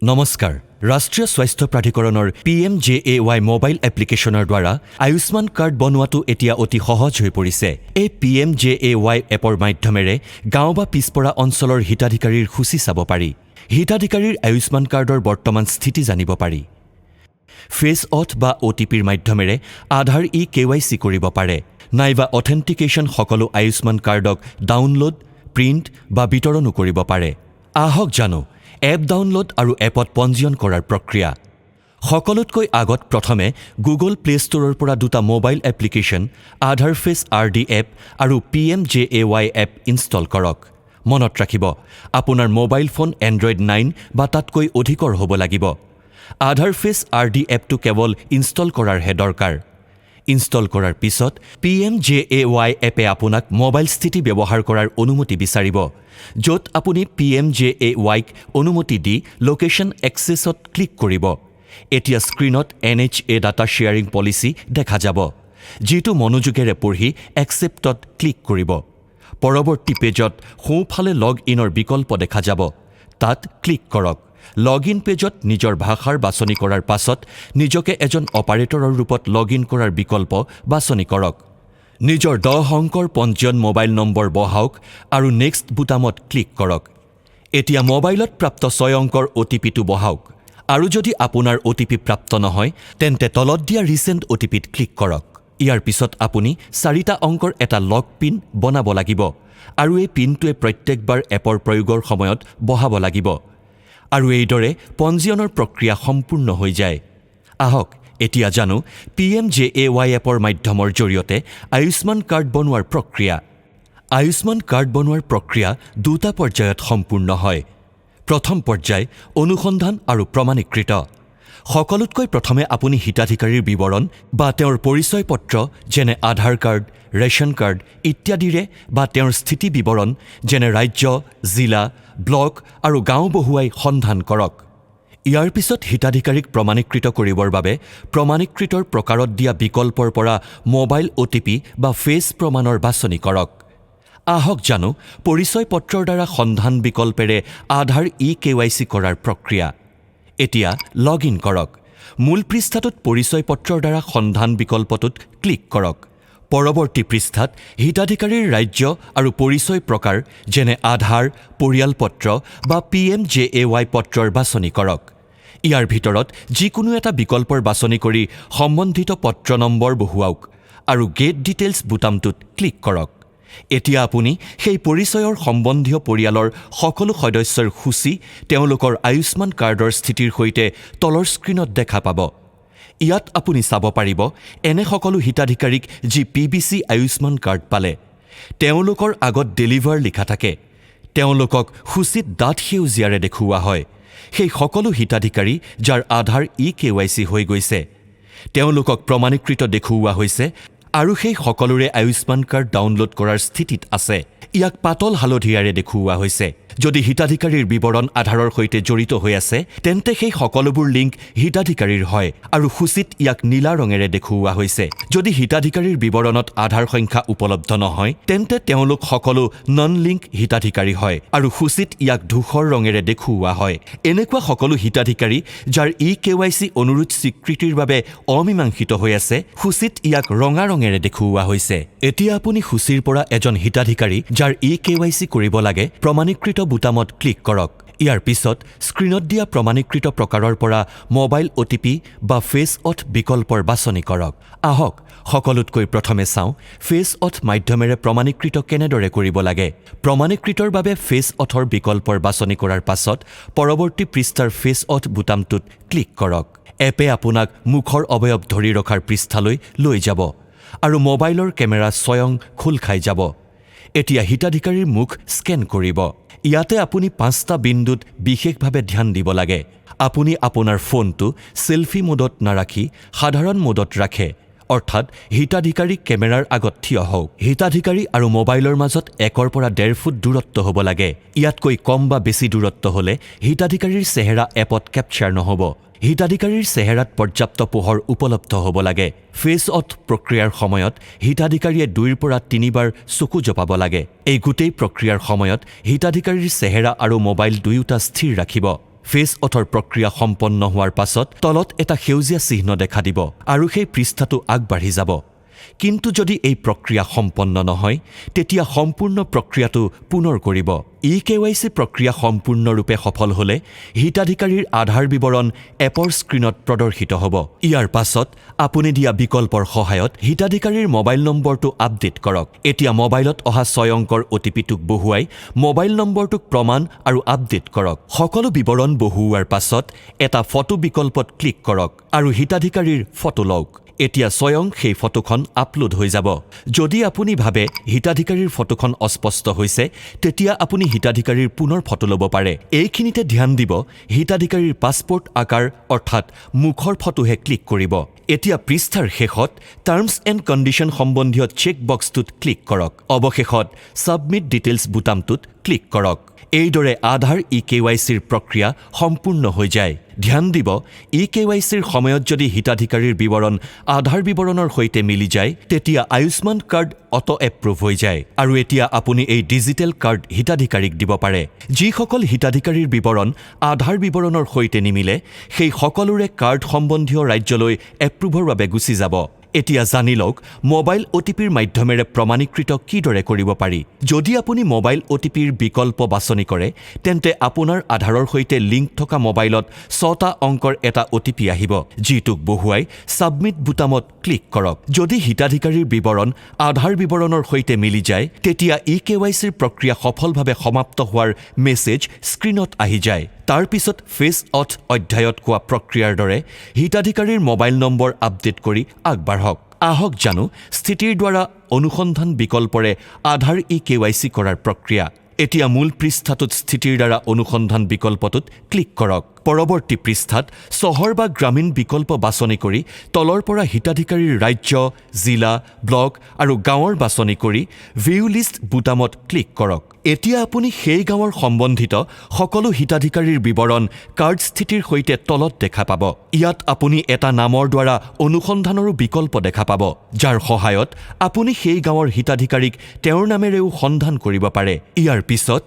নমস্কাৰ ৰাষ্ট্ৰীয় স্বাস্থ্য প্ৰাধিকৰণৰ PMJAY মোবাইল এপ্লিকেশ্যনৰ দ্বাৰা আয়ুষ্মান কাৰ্ড বনোৱাটো এতিয়া অতি সহজ হৈ পৰিছে। এই PMJAY এপৰ মাধ্যমেৰে গাঁও বা পিছপৰা অঞ্চলৰ হিতাধিকাৰীৰ সূচী চাব পাৰি। হিতাধিকাৰীৰ আয়ুষ্মান কাৰ্ডৰ বৰ্তমান স্থিতি জানিব পাৰি। ফেচ অথ বা OTPৰ মাধ্যমেৰে আধাৰ E-KYC কৰিব পাৰে। নাইবা অথেণ্টিকেশ্যন সকলো আয়ুষ্মান কাৰ্ডক ডাউনলোড, প্ৰিণ্ট বা বিতৰণো কৰিব পাৰে। আহক জানো এপ ডাউনলোড আৰু এপত পঞ্জীয়ন কৰাৰ প্ৰক্ৰিয়া। সকলোতকৈ আগত প্ৰথমে গুগল প্লে ষ্টৰৰ পৰা দুটা মোবাইল এপ্লিকেশ্যন আধাৰ ফেচ RD এপ আৰু PMJAY এপ ইনষ্টল কৰক। মনত ৰাখিব আপোনাৰ মোবাইল ফোন এণ্ড্ৰইড 9 বা তাতকৈ অধিকৰ হ'ব লাগিব। আধাৰ ফেচ RD এপটো কেৱল ইনষ্টল কৰাৰহে দৰকাৰ। ইনষ্টল কৰাৰ পিছত PMJAY এপে আপোনাক মোবাইল স্থিতি ব্যৱহাৰ কৰাৰ অনুমতি বিচাৰিব, য'ত আপুনি PMJAYক অনুমতি দি লোকেশ্যন এক্সেছত ক্লিক কৰিব। এতিয়া স্ক্ৰীনত NHA ডাটা শ্বেয়াৰিং পলিচি দেখা যাব, যিটো মনোযোগেৰে পঢ়ি একচেপ্টত ক্লিক কৰিব। পৰৱৰ্তী পেজত সোঁফালে লগ ইনৰ বিকল্প দেখা যাব, তাত ক্লিক কৰক। লগ ইন পেজত নিজৰ ভাষাৰ বাছনি কৰাৰ পাছত নিজকে এজন অপাৰেটৰৰ ৰূপত লগ ইন কৰাৰ বিকল্প বাছনি কৰক। নিজৰ 10 অংকৰ পঞ্জীয়ন মোবাইল নম্বৰ বহাওক আৰু নেক্সট বুটামত ক্লিক কৰক। এতিয়া মোবাইলত প্ৰাপ্ত 6 অংকৰ OTPটো বহাওক আৰু যদি আপোনাৰ OTP প্ৰাপ্ত নহয় তেন্তে তলত দিয়া ৰিচেণ্ট OTPত ক্লিক কৰক। ইয়াৰ পিছত আপুনি 4টা অংকৰ এটা লগ পিন বনাব লাগিব আৰু এই পিনটোৱে প্ৰত্যেকবাৰ এপৰ প্ৰয়োগৰ সময়ত বহাব লাগিব। আৰু এইদৰে পঞ্জীয়নৰ প্ৰক্ৰিয়া সম্পূৰ্ণ হৈ যায়। আহক এতিয়া জানো PMJAY এপৰ মাধ্যমৰ জৰিয়তে আয়ুষ্মান কাৰ্ড বনোৱাৰ প্ৰক্ৰিয়া। আয়ুষ্মান কাৰ্ড বনোৱাৰ প্ৰক্ৰিয়া দুটা পৰ্যায়ত সম্পূৰ্ণ হয়। প্ৰথম পৰ্যায় অনুসন্ধান আৰু প্ৰমাণীকৃত। সকলোতকৈ প্ৰথমে আপুনি হিতাধিকাৰীৰ বিৱৰণ বা তেওঁৰ পৰিচয় পত্ৰ যেনে আধাৰ কাৰ্ড, ৰেচন কাৰ্ড ইত্যাদিৰে বা তেওঁৰ স্থিতি বিৱৰণ যেনে ৰাজ্য, জিলা, ব্লক আৰু গাঁও বহুৱাই সন্ধান কৰক। ইয়াৰ পিছত হিতাধিকাৰীক প্ৰমাণীকৃত কৰিবৰ বাবে প্ৰমাণীকৃতৰ প্ৰকাৰত দিয়া বিকল্পৰ পৰা মোবাইল OTP বা ফেচ প্ৰমাণৰ বাছনি কৰক। আহক জানো পৰিচয় পত্ৰৰ দ্বাৰা সন্ধান বিকল্পেৰে আধাৰ E-KYC কৰাৰ প্ৰক্ৰিয়া। এতিয়া লগ ইন কৰক। মূল পৃষ্ঠাটোত পৰিচয় পত্ৰৰ দ্বাৰা সন্ধান বিকল্পটোত ক্লিক কৰক। পৰৱৰ্তী পৃষ্ঠাত হিতাধিকাৰীৰ ৰাজ্য আৰু পৰিচয় প্ৰকাৰ যেনে আধাৰ, পৰিয়ালপত্ৰ বা PMJAY পত্ৰৰ বাছনি কৰক। ইয়াৰ ভিতৰত যিকোনো এটা বিকল্পৰ বাছনি কৰি সম্বন্ধিত পত্ৰ নম্বৰ বহুৱাওক আৰু গেট ডিটেইলছ বুটামটোত ক্লিক কৰক। এতিয়া আপুনি সেই পৰিচয়ৰ সম্বন্ধীয় পৰিয়ালৰ সকলো সদস্যৰ সূচী তেওঁলোকৰ আয়ুষ্মান কাৰ্ডৰ স্থিতিৰ সৈতে তলৰ স্ক্ৰীনত দেখা পাব। ইয়াত আপুনি চাব পাৰিব এনে সকলো হিতাধিকাৰীক যি PBC আয়ুষ্মান কাৰ্ড পালে। তেওঁলোকৰ আগত ডেলিভাৰ লিখা থাকে। তেওঁলোকক সূচীত ডাঠ সেউজীয়াৰে দেখুওৱা হয়। সেই সকলো হিতাধিকাৰী যাৰ আধাৰ E-KYC হৈ গৈছে তেওঁলোকক প্ৰমাণীকৃত দেখুওৱা হৈছে আৰু সেই সকলোৰে আয়ুষ্মান কাৰ্ড ডাউনলোড কৰাৰ স্থিতিত আছে। ইয়াক পাতল হালধীয়াৰে দেখুওৱা হৈছে। যদি হিতাধিকাৰীৰ বিৱৰণ আধাৰৰ সৈতে জড়িত হৈ আছে তেন্তে সেই সকলোবোৰ লিংক হিতাধিকাৰীৰ হয় আৰু সূচীত ইয়াক নীলা ৰঙেৰে দেখুওৱা হৈছে। যদি হিতাধিকাৰীৰ বিৱৰণত আধাৰ সংখ্যা উপলব্ধ নহয় তেন্তে তেওঁলোক সকলো নন লিংক হিতাধিকাৰী হয় আৰু সূচীত ইয়াক ধূসৰ ৰঙেৰে দেখুওৱা হয়। এনেকুৱা সকলো হিতাধিকাৰী যাৰ E-KYC অনুৰোধ স্বীকৃতিৰ বাবে অমীমাংসিত হৈ আছে সূচীত ইয়াক ৰঙা ৰঙেৰে দেখুওৱা হৈছে। এতিয়া আপুনি সূচীৰ পৰা এজন হিতাধিকাৰী যাৰ E-KYC কৰিব লাগে প্ৰমাণীকৃত বুটামত ক্লিক কৰক। ইয়াৰ পিছত স্ক্ৰীনত দিয়া প্ৰমাণীকৃত প্ৰকাৰৰ পৰা মোবাইল OTP বা ফেচ অথ বিকল্পৰ বাছনি কৰক। আহক সকলোতকৈ প্ৰথমে চাওঁ ফেচ অথ মাধ্যমেৰে প্ৰমাণীকৃত কেনেদৰে কৰিব লাগে। প্ৰমাণীকৃতৰ বাবে ফেচ অথৰ বিকল্পৰ বাছনি কৰাৰ পাছত পৰৱৰ্তী পৃষ্ঠাৰ ফেচ অথ বুটামটোত ক্লিক কৰক। এপে আপোনাক মুখৰ অৱয়ব ধৰি ৰখাৰ পৃষ্ঠালৈ লৈ যাব আৰু মোবাইলৰ কেমেৰা স্বয়ং খোল খাই যাব। এতিয়া হিতাধিকাৰীৰ মুখ স্কেন কৰিব। ইয়াতে আপুনি 5টা বিন্দুত বিশেষভাৱে ধ্যান দিব লাগে। আপুনি আপোনাৰ ফোনটো সেলফি মোডত নাৰাখি সাধাৰণ মোডত ৰাখে, অৰ্থাৎ হিতাধিকাৰী কেমেৰাৰ আগত থিয় হওক। হিতাধিকাৰী আৰু মোবাইলৰ মাজত 1 পৰা 1.5 ফুট দূৰত্ব হ'ব লাগে। ইয়াতকৈ কম বা বেছি দূৰত্ব হ'লে হিতাধিকাৰীৰ চেহেৰা এপত কেপচাৰ নহ'ব। হিতাধিকাৰীৰ চেহেৰাত পৰ্যাপ্ত পোহৰ উপলব্ধ হ'ব লাগে। ফেচ অথ প্ৰক্ৰিয়াৰ সময়ত হিতাধিকাৰীয়ে 2 পৰা 3 বাৰ চকু জপাব লাগে। এই গোটেই প্ৰক্ৰিয়াৰ সময়ত হিতাধিকাৰীৰ চেহেৰা আৰু মোবাইল দুয়োটা স্থিৰ ৰাখিব। ফেচ অথৰ প্ৰক্ৰিয়া সম্পন্ন হোৱাৰ পাছত তলত এটা সেউজীয়া চিহ্ন দেখা দিব আৰু সেই পৃষ্ঠাটো আগবাঢ়ি যাব। কিন্তু যদি এই প্ৰক্ৰিয়া সম্পন্ন নহয় তেতিয়া সম্পূৰ্ণ প্ৰক্ৰিয়াটো পুনৰ কৰিব। E-KYC প্ৰক্ৰিয়া সম্পূৰ্ণৰূপে সফল হ'লে হিতাধিকাৰীৰ আধাৰ বিৱৰণ এপৰ স্ক্ৰীনত প্ৰদৰ্শিত হ'ব। ইয়াৰ পাছত আপুনি দিয়া বিকল্পৰ সহায়ত হিতাধিকাৰীৰ মোবাইল নম্বৰটো আপডেট কৰক। এতিয়া মোবাইলত অহা 6 অংকৰ OTP-টোক বহুৱাই মোবাইল নম্বৰটোক প্ৰমাণ আৰু আপডেট কৰক। সকলো বিৱৰণ বহুওৱাৰ পাছত এটা ফটো বিকল্পত ক্লিক কৰক আৰু হিতাধিকাৰীৰ ফটো লওক। এতিয়া স্বয়ং সেই ফটোখন আপলোড হৈ যাব। যদি আপুনি ভাবে হিতাধিকাৰীৰ ফটোখন অস্পষ্ট হৈছে তেতিয়া আপুনি হিতাধিকাৰীৰ পুনৰ ফটো ল'ব পাৰে। এইখিনিতে ধ্যান দিব হিতাধিকাৰীৰ পাছপোৰ্ট আকাৰ অৰ্থাৎ মুখৰ ফটোহে ক্লিক কৰিব। এতিয়া পৃষ্ঠাৰ শেষত টাৰ্মছ এণ্ড কণ্ডিশ্যন সম্বন্ধীয় চেক বক্সটোত ক্লিক কৰক। অৱশেষত ছাবমিট ডিটেইলছ বুটামটোত ক্লিক কৰক। এইদৰে আধাৰ E-KYCৰ প্ৰক্ৰিয়া সম্পূৰ্ণ হৈ যায়। ধ্যান দিব E-KYCৰ সময়ত যদি হিতাধিকাৰীৰ বিৱৰণ আধাৰ বিৱৰণৰ সৈতে মিলি যায় তেতিয়া আয়ুষ্মান কাৰ্ড অটো এপ্ৰুভ হৈ যায় আৰু এতিয়া আপুনি এই ডিজিটেল কাৰ্ড হিতাধিকাৰীক দিব পাৰে। যিসকল হিতাধিকাৰীৰ বিৱৰণ আধাৰ বিৱৰণৰ সৈতে নিমিলে সেই সকলোৰে কাৰ্ড সম্বন্ধীয় ৰাজ্যলৈ এপ্ৰুভৰ বাবে গুচি যাব। এতিয়া জানি লওক মোবাইল OTP-ৰ মাধ্যমেৰে প্ৰমাণীকৃত কিদৰে কৰিব পাৰি। যদি আপুনি মোবাইল OTP-ৰ বিকল্প বাছনি কৰে তেন্তে আপোনাৰ আধাৰৰ সৈতে লিংক থকা মোবাইলত 6টা অংকৰ এটা OTP আহিব, যিটোক বহুৱাই ছাবমিট বুটামত ক্লিক কৰক। যদি হিতাধিকাৰীৰ বিৱৰণ আধাৰ বিৱৰণৰ সৈতে মিলি যায় তেতিয়া E-KYCৰ প্ৰক্ৰিয়া সফলভাৱে সমাপ্ত হোৱাৰ মেছেজ স্ক্ৰীনত আহি যায়। তাৰ পিছত ফেচ অথ অধ্যায়ত কোৱা প্ৰক্ৰিয়াৰ দৰে হিতাধিকাৰীৰ মোবাইল নম্বৰ আপডেট কৰি আগবাঢ়ক। আহক জানো স্থিতিৰ দ্বাৰা অনুসন্ধান বিকল্পৰে আধাৰ E-KYC কৰাৰ প্ৰক্ৰিয়া। এতিয়া মূল পৃষ্ঠাটোত স্থিতিৰ দ্বাৰা অনুসন্ধান বিকল্পটোত ক্লিক কৰক। পৰৱৰ্তী পৃষ্ঠাত চহৰ বা গ্ৰামীণ বিকল্প বাছনি কৰি তলৰ পৰা হিতাধিকাৰীৰ ৰাজ্য, জিলা, ব্লক আৰু গাঁৱৰ বাছনি কৰি ভিউ লিষ্ট বুটামত ক্লিক কৰক। এতিয়া আপুনি সেই গাঁৱৰ সম্বন্ধিত সকলো হিতাধিকাৰীৰ বিৱৰণ কাৰ্ড স্থিতিৰ সৈতে তলত দেখা পাব। ইয়াত আপুনি এটা নামৰ দ্বাৰা অনুসন্ধানৰো বিকল্প দেখা পাব, যাৰ সহায়ত আপুনি সেই গাঁৱৰ হিতাধিকাৰীক তেওঁৰ নামেৰেও সন্ধান কৰিব পাৰে। ইয়াৰ পিছত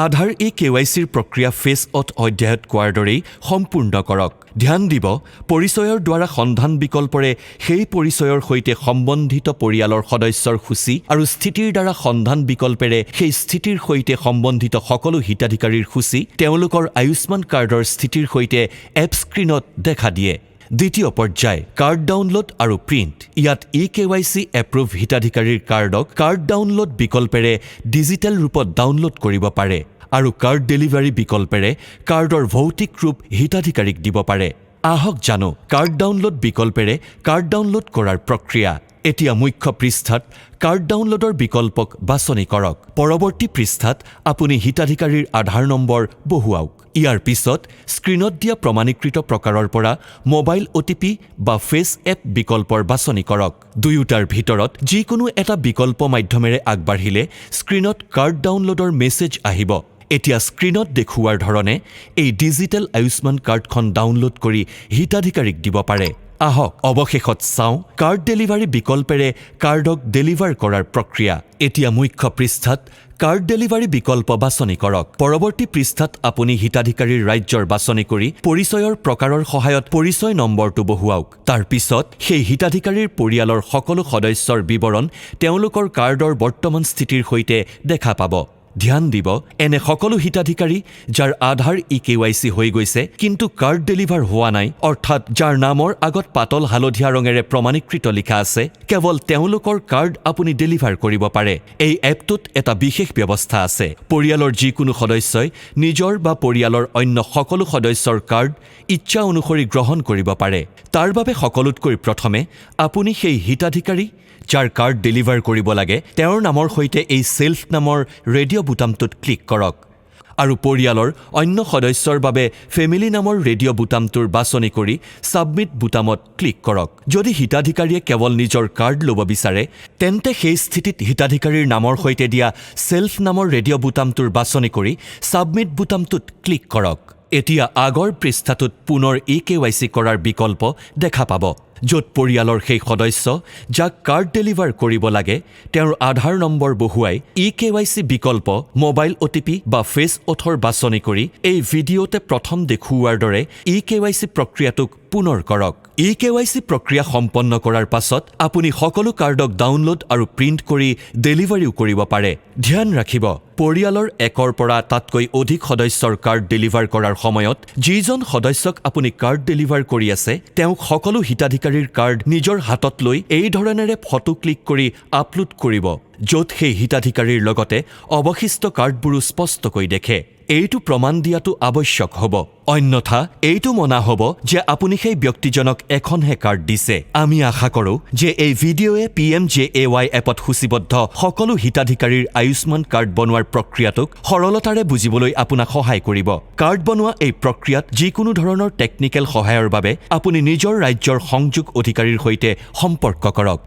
আধাৰ E-KYCৰ প্ৰক্ৰিয়া ফেচ অথ অধ্যায়ত কোৱাৰ দৰেই সম্পূৰ্ণ কৰক। ধ্যান দিব পৰিচয়ৰ দ্বাৰা সন্ধান বিকল্পৰে সেই পৰিচয়ৰ সৈতে সম্বন্ধিত পৰিয়ালৰ সদস্যৰ সূচী আৰু স্থিতিৰ দ্বাৰা সন্ধান বিকল্পেৰে সেই স্থিতিৰ সৈতে সম্বন্ধিত সকলো হিতাধিকাৰীৰ সূচী তেওঁলোকৰ আয়ুষ্মান কাৰ্ডৰ স্থিতিৰ সৈতে এপ স্ক্ৰীনত দেখা দিয়ে। দ্বিতীয় পৰ্যায় কাৰ্ড ডাউনলোড আৰু প্ৰিণ্ট। ইয়াত E-KYC এপ্ৰুভ হিতাধিকাৰীৰ কাৰ্ডক কাৰ্ড ডাউনলোড বিকল্পেৰে ডিজিটেল ৰূপত ডাউনলোড কৰিব পাৰে আৰু কাৰ্ড ডেলিভাৰী বিকল্পেৰে কাৰ্ডৰ ভৌতিক ৰূপ হিতাধিকাৰীক দিব পাৰে। আহক জানো কাৰ্ড ডাউনলোড বিকল্পেৰে কাৰ্ড ডাউনলোড কৰাৰ প্ৰক্ৰিয়া। এতিয়া মুখ্য পৃষ্ঠাত কাৰ্ড ডাউনলোডৰ বিকল্পক বাছনি কৰক। পৰৱৰ্তী পৃষ্ঠাত আপুনি হিতাধিকাৰীৰ আধাৰ নম্বৰ বহুৱাওক। ইয়াৰ পিছত স্ক্ৰীনত দিয়া প্ৰমাণীকৃত প্ৰকাৰৰ পৰা মোবাইল OTP বা ফেচ এপ বিকল্পৰ বাছনি কৰক। দুয়োটাৰ ভিতৰত যিকোনো এটা বিকল্প মাধ্যমেৰে আগবাঢ়িলে স্ক্ৰীনত কাৰ্ড ডাউনলোডৰ মেছেজ আহিব। এতিয়া স্ক্ৰীনত দেখুওৱাৰ ধৰণে এই ডিজিটেল আয়ুষ্মান কাৰ্ডখন ডাউনলোড কৰি হিতাধিকাৰীক দিব পাৰে। আহক অৱশেষত চাওঁ কাৰ্ড ডেলিভাৰী বিকল্পেৰে কাৰ্ডক ডেলিভাৰ কৰাৰ প্ৰক্ৰিয়া। এতিয়া মুখ্য পৃষ্ঠাত কাৰ্ড ডেলিভাৰী বিকল্প বাছনি কৰক। পৰৱৰ্তী পৃষ্ঠাত আপুনি হিতাধিকাৰীৰ ৰাজ্যৰ বাছনি কৰি পৰিচয়ৰ প্ৰকাৰৰ সহায়ত পৰিচয় নম্বৰটো বহুৱাওক। তাৰ পিছত সেই হিতাধিকাৰীৰ পৰিয়ালৰ সকলো সদস্যৰ বিৱৰণ তেওঁলোকৰ কাৰ্ডৰ বৰ্তমান স্থিতিৰ সৈতে দেখা পাব। ধ্যান দিব এনে সকলো হিতাধিকাৰী যাৰ আধাৰ E-KYC হৈ গৈছে কিন্তু কাৰ্ড ডেলিভাৰ হোৱা নাই, অৰ্থাৎ যাৰ নামৰ আগত পাতল হালধীয়া ৰঙেৰে প্ৰমাণীকৃত লিখা আছে, কেৱল তেওঁলোকৰ কাৰ্ড আপুনি ডেলিভাৰ কৰিব পাৰে। এই এপটোত এটা বিশেষ ব্যৱস্থা আছে। পৰিয়ালৰ যিকোনো সদস্যই নিজৰ বা পৰিয়ালৰ অন্য সকলো সদস্যৰ কাৰ্ড ইচ্ছা অনুসৰি গ্ৰহণ কৰিব পাৰে। তাৰ বাবে সকলোতকৈ প্ৰথমে আপুনি সেই হিতাধিকাৰী যাৰ কাৰ্ড ডেলিভাৰ কৰিব লাগে তেওঁৰ নামৰ সৈতে এই সেল্ফ নামৰ ৰেডিঅ' বুটামটোত ক্লিক কৰক আৰু পৰিয়ালৰ অন্য সদস্যৰ বাবে ফেমিলি নামৰ ৰেডিঅ' বুটামটোৰ বাছনি কৰি ছাবমিট বুটামত ক্লিক কৰক। যদি হিতাধিকাৰীয়ে কেৱল নিজৰ কাৰ্ড ল'ব বিচাৰে তেন্তে সেই স্থিতিত হিতাধিকাৰীৰ নামৰ সৈতে দিয়া সেল্ফ নামৰ ৰেডিঅ' বুটামটোৰ বাছনি কৰি ছাবমিট বুটামটোত ক্লিক কৰক। এতিয়া আগৰ পৃষ্ঠাটোত পুনৰ E-KYC কৰাৰ বিকল্প দেখা পাব। য'ত পৰিয়ালৰ সেই সদস্য যাক কাৰ্ড ডেলিভাৰ কৰিব লাগে তেওঁৰ আধাৰ নম্বৰ বহুৱাই E-KYC বিকল্প, মোবাইল OTP বা ফেচ অথৰ বাছনি কৰি এই ভিডিঅ'তে প্ৰথম দেখুওৱাৰ দৰে E-KYC প্ৰক্ৰিয়াটোক পুনৰ কৰক। E-KYC প্ৰক্ৰিয়া সম্পন্ন কৰাৰ পাছত আপুনি সকলো কাৰ্ডক ডাউনলোড আৰু প্ৰিণ্ট কৰি ডেলিভাৰীও কৰিব পাৰে। ধ্যান ৰাখিব, পৰিয়ালৰ একৰ পৰা তাতকৈ অধিক সদস্যৰ কাৰ্ড ডেলিভাৰ কৰাৰ সময়ত যিজন সদস্যক আপুনি কাৰ্ড ডেলিভাৰ কৰি আছে তেওঁক সকলো হিতাধিকাৰীৰ কাৰ্ড নিজৰ হাতত লৈ এই ধৰণেৰে ফটো ক্লিক কৰি আপলোড কৰিব, য'ত সেই হিতাধিকাৰীৰ লগতে অৱশিষ্ট কাৰ্ডবোৰো স্পষ্টকৈ দেখে। এইটো প্ৰমাণ দিয়াটো আৱশ্যক হ'ব, অন্যথা এইটো মনা হ'ব যে আপুনি সেই ব্যক্তিজনক এখনহে কাৰ্ড দিছে। আমি আশা কৰোঁ যে এই ভিডিঅ'য়ে PMJAY এপত সূচীবদ্ধ সকলো হিতাধিকাৰীৰ আয়ুষ্মান কাৰ্ড বনোৱাৰ প্ৰক্ৰিয়াটোক সৰলতাৰে বুজিবলৈ আপোনাক সহায় কৰিব। কাৰ্ড বনোৱা এই প্ৰক্ৰিয়াত যিকোনো ধৰণৰ টেকনিকেল সহায়ৰ বাবে আপুনি নিজৰ ৰাজ্যৰ সংযোগ অধিকাৰীৰ সৈতে সম্পৰ্ক কৰক।